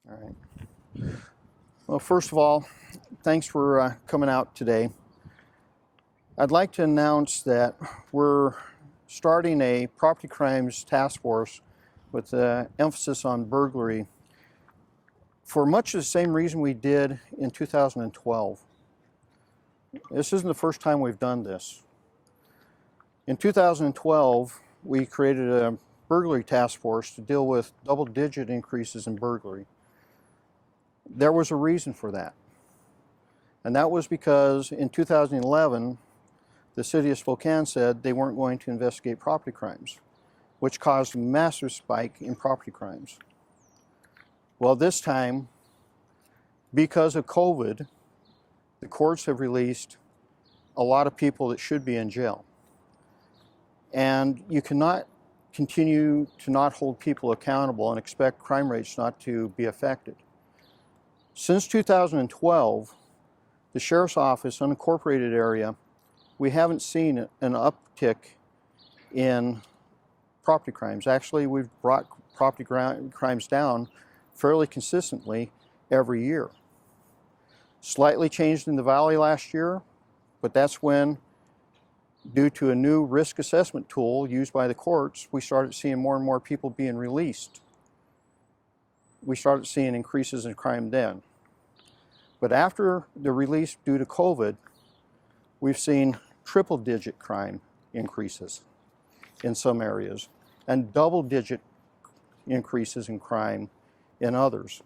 All right. Well, first of all, thanks for coming out today. I'd like to announce that we're starting a property crimes task force with emphasis on burglary for much of the same reason we did in 2012. This isn't the first time we've done this. In 2012, we created a burglary task force to deal with double-digit increases in burglary. There was a reason for that. And that was because in 2011, the city of Spokane said they weren't going to investigate property crimes, which caused a massive spike in property crimes. Well, this time, because of COVID, the courts have released a lot of people that should be in jail. And you cannot continue to not hold people accountable and expect crime rates not to be affected. Since 2012, the Sheriff's Office, unincorporated area, we haven't seen an uptick in property crimes. Actually, we've brought property crimes down fairly consistently every year. Slightly changed in the Valley last year, but that's when, due to a new risk assessment tool used by the courts, we started seeing more and more people being released. We started seeing increases in crime then. But after the release due to COVID, we've seen triple-digit crime increases in some areas and double-digit increases in crime in others.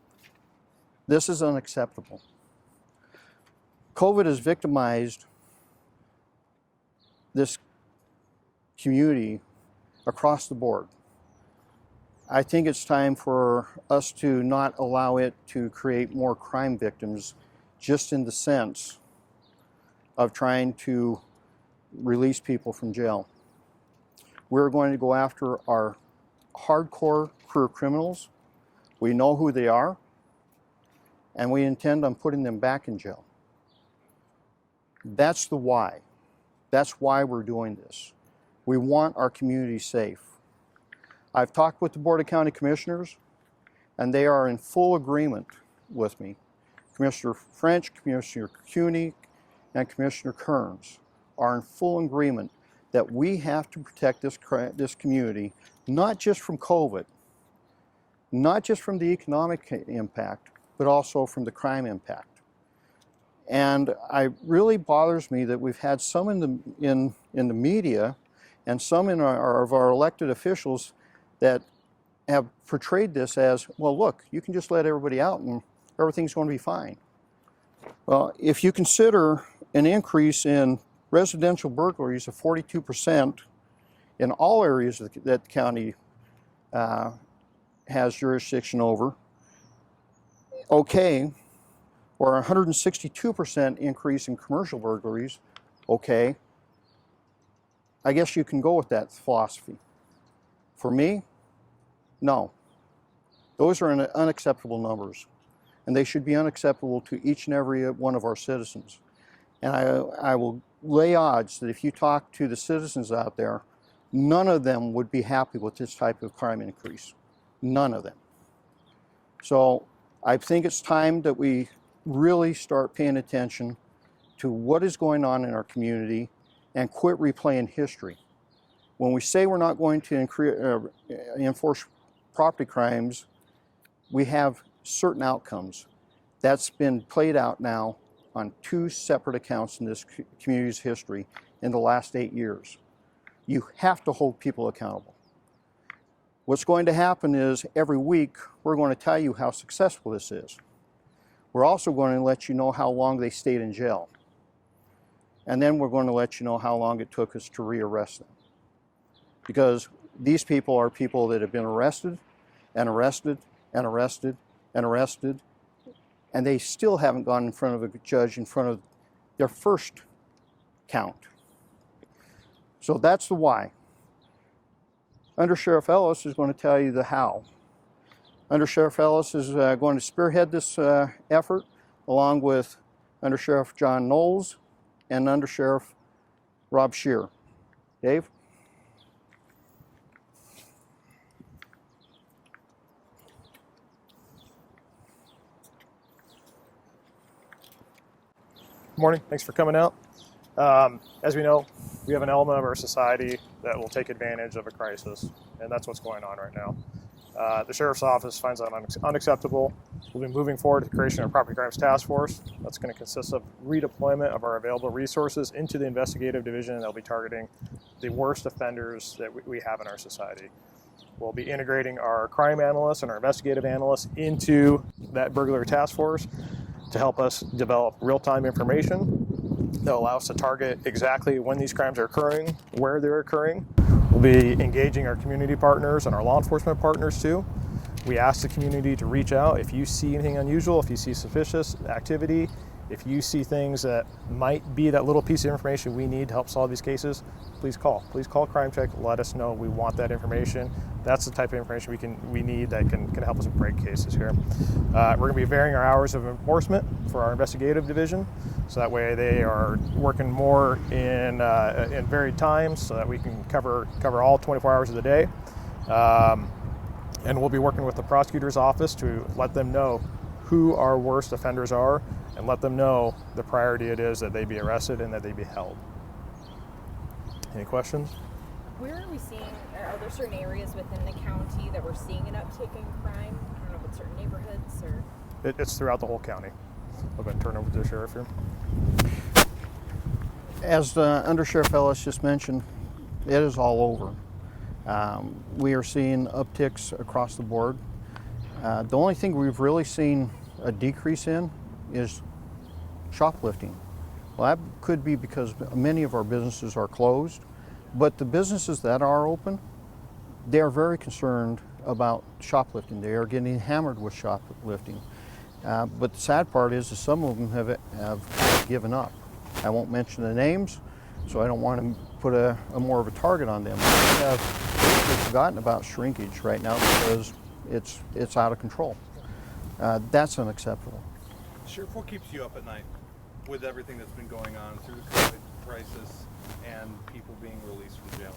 This is unacceptable. COVID has victimized this community across the board. I think it's time for us to not allow it to create more crime victims, just in the sense of trying to release people from jail. We're going to go after our hardcore career criminals. We know who they are, and we intend on putting them back in jail. That's the why. That's why we're doing this. We want our community safe. I've talked with the Board of County Commissioners, and they are in full agreement with me. Commissioner French, Commissioner Cuney, and Commissioner Kearns are in full agreement that we have to protect this community, not just from COVID, not just from the economic impact, but also from the crime impact. And it really bothers me that we've had some in the media and some of our elected officials that have portrayed this as, well, look, you can just let everybody out and everything's going to be fine. Well, if you consider an increase in residential burglaries of 42% in all areas that the county has jurisdiction over, okay, or a 162% increase in commercial burglaries, okay, I guess you can go with that philosophy. For me, no. Those are unacceptable numbers, and they should be unacceptable to each and every one of our citizens. And I will lay odds that if you talk to the citizens out there, none of them would be happy with this type of crime increase. None of them. So I think it's time that we really start paying attention to what is going on in our community and quit replaying history. When we say we're not going to enforce property crimes, we have certain outcomes. That's been played out now on 2 separate accounts in this community's history in the last 8 years. You have to hold people accountable. What's going to happen is every week we're going to tell you how successful this is. We're also going to let you know how long they stayed in jail. And then we're going to let you know how long it took us to rearrest them. Because these people are people that have been arrested and arrested and arrested and arrested, and they still haven't gone in front of a judge in front of their first count. So that's the why. Under Sheriff Ellis is going to tell you the how. Under Sheriff Ellis is going to spearhead this effort, along with Under Sheriff John Knowles and Under Sheriff Rob Scheer. Dave? Morning, thanks for coming out. As we know, we have an element of our society that will take advantage of a crisis, and that's what's going on right now. The Sheriff's Office finds that unacceptable. We'll be moving forward to the creation of a Property Crimes Task Force. That's going to consist of redeployment of our available resources into the investigative division, and they'll be targeting the worst offenders that we have in our society. We'll be integrating our crime analysts and our investigative analysts into that burglary task force to help us develop real-time information that will allow us to target exactly when these crimes are occurring, where they're occurring. We'll be engaging our community partners and our law enforcement partners too. We ask the community to reach out if you see anything unusual, if you see suspicious activity, if you see things that might be that little piece of information we need to help solve these cases. Please call Crime Check. Let us know. We want that information. That's the type of information we need that can help us break cases here. We're going to be varying our hours of enforcement for our investigative division, so that way they are working more in varied times, so that we can cover all 24 hours of the day. And we'll be working with the prosecutor's office to let them know who our worst offenders are, and let them know the priority it is that they be arrested and that they be held. Any questions? Where are we seeing, are there certain areas within the county that we're seeing an uptick in crime? I don't know if it's certain neighborhoods or... It's throughout the whole county. I'll go ahead and turn over to the sheriff here. As the Under Sheriff Ellis just mentioned, it is all over. We are seeing upticks across the board. The only thing we've really seen a decrease in is shoplifting. Well, that could be because many of our businesses are closed, but the businesses that are open, they are very concerned about shoplifting. They are getting hammered with shoplifting. But the sad part is that some of them have given up. I won't mention the names, so I don't want to put a more of a target on them. They have basically forgotten about shrinkage right now because it's out of control. That's unacceptable. Sheriff, what keeps you up at night with everything that's been going on through the COVID crisis and people being released from jail?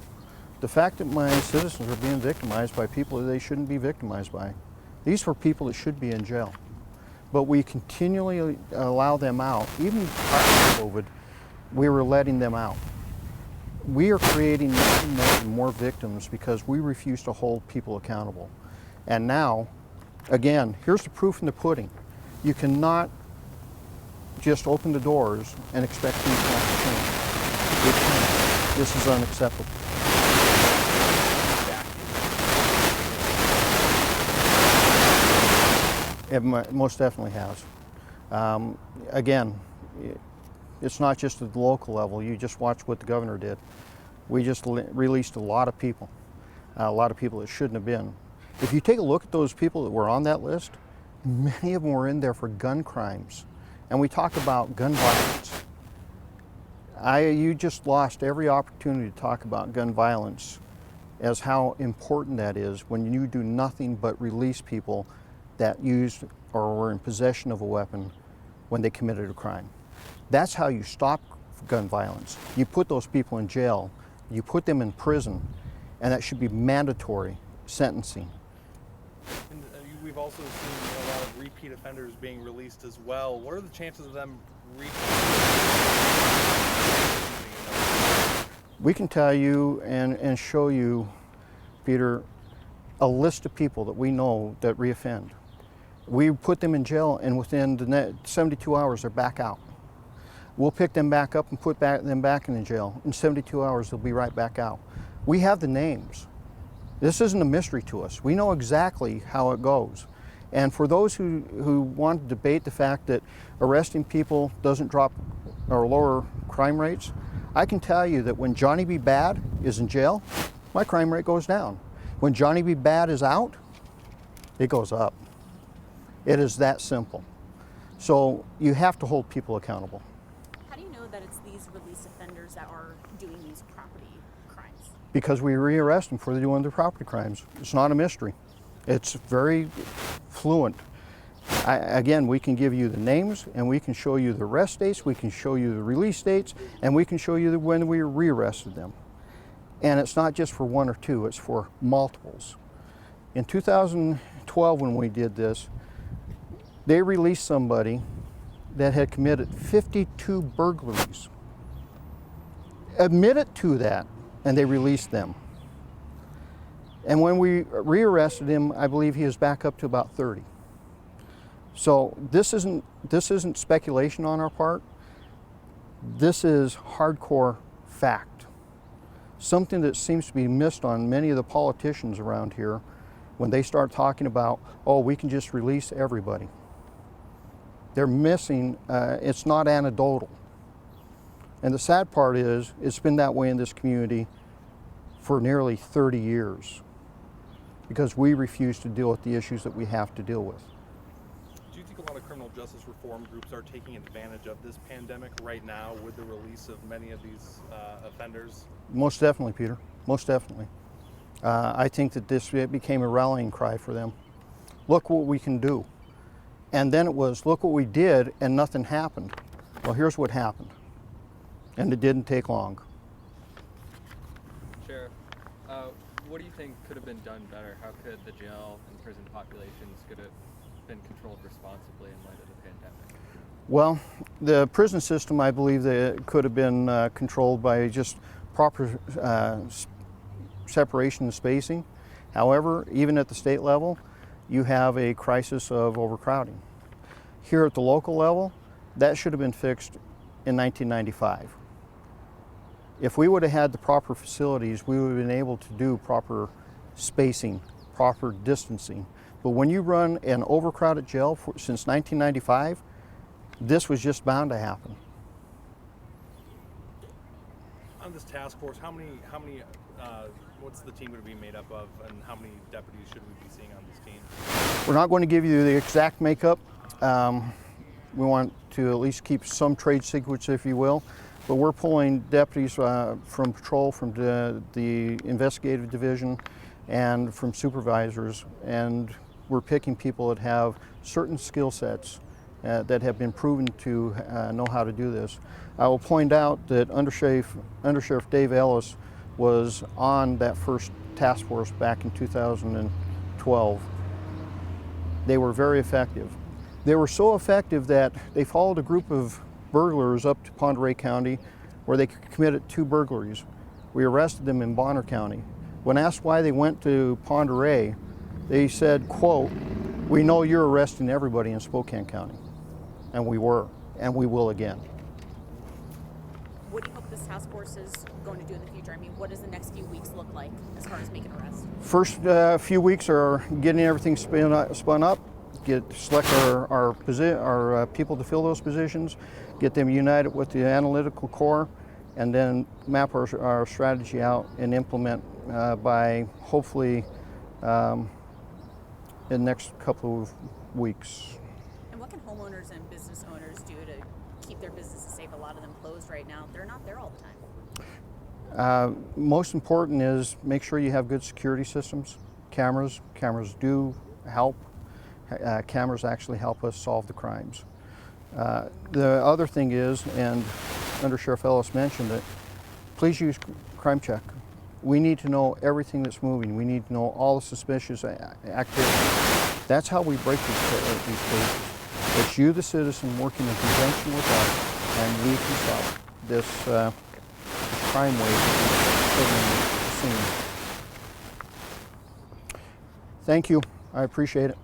The fact that my citizens are being victimized by people that they shouldn't be victimized by. These were people that should be in jail. But we continually allow them out. Even prior to COVID, we were letting them out. We are creating more victims because we refuse to hold people accountable. And now, again, here's the proof in the pudding. You cannot just open the doors and expect things not to change. It can't. This is unacceptable. It most definitely has. Again, it's not just at the local level. You just watch what the governor did. We just released a lot of people that shouldn't have been. If you take a look at those people that were on that list, many of them were in there for gun crimes. And we talk about gun violence. You just lost every opportunity to talk about gun violence as how important that is when you do nothing but release people that used or were in possession of a weapon when they committed a crime. That's how you stop gun violence. You put those people in jail, you put them in prison, and that should be mandatory sentencing. And we've also seen a lot of repeat offenders being released as well. What are the chances of them We can tell you and show you, Peter, a list of people that we know that reoffend. We put them in jail, and within the 72 hours, they're back out. We'll pick them back up and put them back in the jail. In 72 hours, they'll be right back out. We have the names. This isn't a mystery to us. We know exactly how it goes. And for those who want to debate the fact that arresting people doesn't drop or lower crime rates, I can tell you that when Johnny B. Bad is in jail, my crime rate goes down. When Johnny B. Bad is out, it goes up. It is that simple. So you have to hold people accountable. How do you know that it's these released offenders that are doing these property crimes? Because we rearrest them for doing their property crimes. It's not a mystery. It's very fluent. Again, we can give you the names, and we can show you the arrest dates, we can show you the release dates, and we can show you when we rearrested them. And it's not just for one or two, it's for multiples. In 2012, when we did this, they released somebody that had committed 52 burglaries admitted to that, and they released them. And when we rearrested him, I believe he was back up to about 30. So this isn't speculation on our part. This is hardcore fact. Something that seems to be missed on many of the politicians around here when they start talking about, oh, we can just release everybody. They're missing, it's not anecdotal. And the sad part is, it's been that way in this community for nearly 30 years because we refuse to deal with the issues that we have to deal with. Do you think a lot of criminal justice reform groups are taking advantage of this pandemic right now with the release of many of these offenders? Most definitely, Peter. Most definitely. I think that it became a rallying cry for them. Look what we can do. And then it was, look what we did and nothing happened. Well, here's what happened. And it didn't take long. Sheriff, what do you think could have been done better? How could the jail and prison populations could have been controlled responsibly in light of the pandemic? Well, the prison system, I believe that it could have been controlled by just proper separation and spacing. However, even at the state level, you have a crisis of overcrowding. Here at the local level, that should have been fixed in 1995. If we would have had the proper facilities, we would have been able to do proper spacing, proper distancing. But when you run an overcrowded jail since 1995, this was just bound to happen. On this task force, what's the team going to be made up of, and how many deputies should we be seeing on this team? We're not going to give you the exact makeup. We want to at least keep some trade secrets, if you will. But we're pulling deputies from patrol, from the investigative division, and from supervisors. And we're picking people that have certain skill sets that have been proven to know how to do this. I will point out that Undersheriff Dave Ellis was on that first task force back in 2012. They were very effective. They were so effective that they followed a group of burglars up to Ponderay County where they committed 2 burglaries. We arrested them in Bonner County. When asked why they went to Ponderay, they said, quote, "We know you're arresting everybody in Spokane County." And we were, and we will again. What do you hope this task force is going to do in the future? I mean, what does the next few weeks look like as far as making arrests? First few weeks are getting everything spun up, select our people to fill those positions, get them united with the analytical core, and then map our strategy out and implement by hopefully in the next couple of weeks. And what can homeowners and business owners do to keep their businesses safe? A lot of them closed right now. They're not there all the time. Most important is make sure you have good security systems. Cameras do help. Cameras actually help us solve the crimes. The other thing is, and Under Sheriff Ellis mentioned it, please use Crime Check. We need to know everything that's moving. We need to know all the suspicious activity. That's how we break these cases. It's you, the citizen, working in conjunction with us, and we can stop this crime wave that's seen. Thank you. I appreciate it.